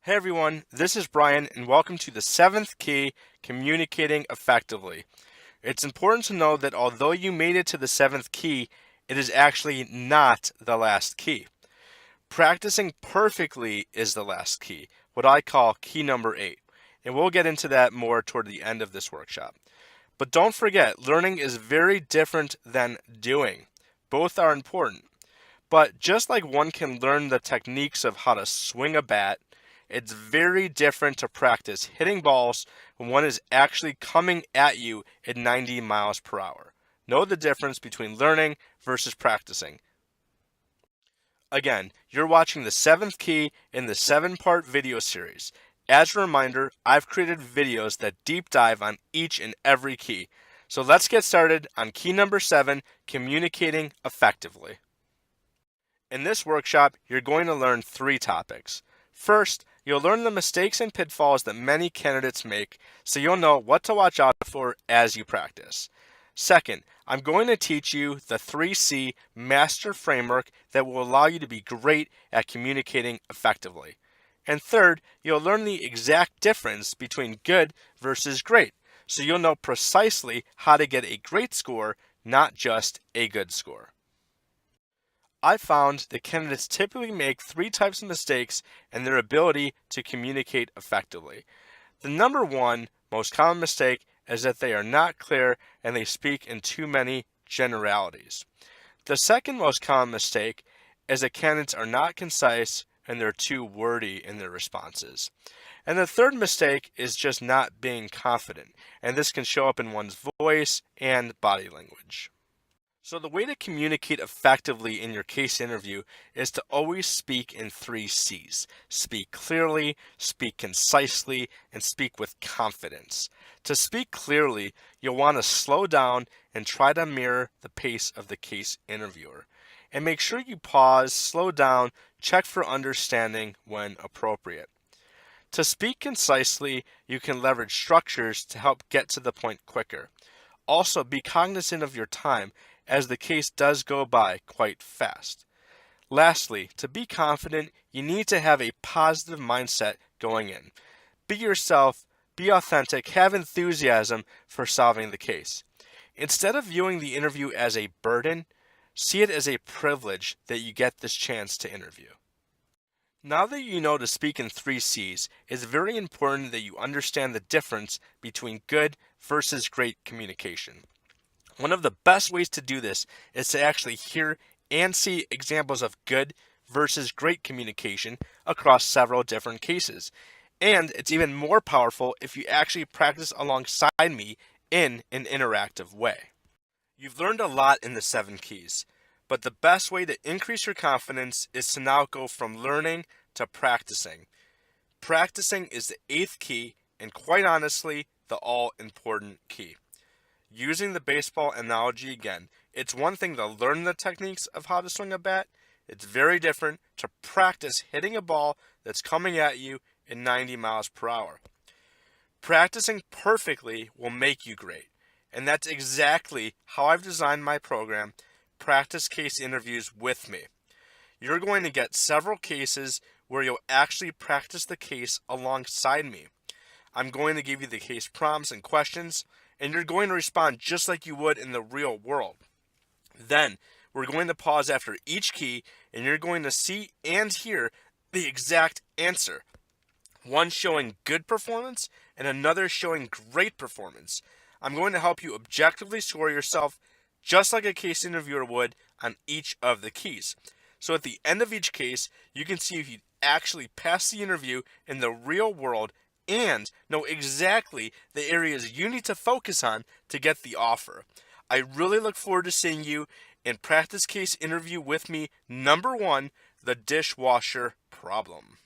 Hey everyone, this is Brian and welcome to the seventh key, communicating effectively. It's important to know that although you made it to the seventh key, it is actually not the last key. Practicing perfectly is the last key, what I call key number 8, and we'll get into that more toward the end of this workshop. But don't forget, learning is very different than doing. Both are important. But just like one can learn the techniques of how to swing a bat, it's very different to practice hitting balls when one is actually coming at you at 90 miles per hour. Know the difference between learning versus practicing. Again, you're watching the seventh key in the 7-part video series. As a reminder, I've created videos that deep dive on each and every key. So let's get started on key number 7, communicating effectively. In this workshop, you're going to learn 3 topics. First, you'll learn the mistakes and pitfalls that many candidates make, so you'll know what to watch out for as you practice. Second, I'm going to teach you the 3C master framework that will allow you to be great at communicating effectively. And third, you'll learn the exact difference between good versus great, so you'll know precisely how to get a great score, not just a good score. I found that candidates typically make 3 types of mistakes in their ability to communicate effectively. The number 1 most common mistake is that they are not clear and they speak in too many generalities. The second most common mistake is that candidates are not concise and they're too wordy in their responses. And the third mistake is just not being confident, and this can show up in one's voice and body language. So the way to communicate effectively in your case interview is to always speak in 3 C's. Speak clearly, speak concisely, and speak with confidence. To speak clearly, you'll want to slow down and try to mirror the pace of the case interviewer. And make sure you pause, slow down, check for understanding when appropriate. To speak concisely, you can leverage structures to help get to the point quicker. Also, be cognizant of your time, as the case does go by quite fast. Lastly, to be confident, you need to have a positive mindset going in. Be yourself, be authentic, have enthusiasm for solving the case. Instead of viewing the interview as a burden, see it as a privilege that you get this chance to interview. Now that you know to speak in 3 C's, it's very important that you understand the difference between good versus great communication. One of the best ways to do this is to actually hear and see examples of good versus great communication across several different cases. And it's even more powerful if you actually practice alongside me in an interactive way. You've learned a lot in the 7 keys, but the best way to increase your confidence is to now go from learning to practicing. Practicing is the 8th key, and quite honestly, the all-important key. Using the baseball analogy again, it's one thing to learn the techniques of how to swing a bat. It's very different to practice hitting a ball that's coming at you at 90 miles per hour. Practicing perfectly will make you great. And that's exactly how I've designed my program, Practice Case Interviews with Me. You're going to get several cases where you'll actually practice the case alongside me. I'm going to give you the case prompts and questions, and you're going to respond just like you would in the real world. Then, we're going to pause after each key, and you're going to see and hear the exact answer. One showing good performance, and another showing great performance. I'm going to help you objectively score yourself just like a case interviewer would on each of the keys. So at the end of each case, you can see if you actually pass the interview in the real world and know exactly the areas you need to focus on to get the offer. I really look forward to seeing you in Practice Case Interview with Me, number 1, the dishwasher problem.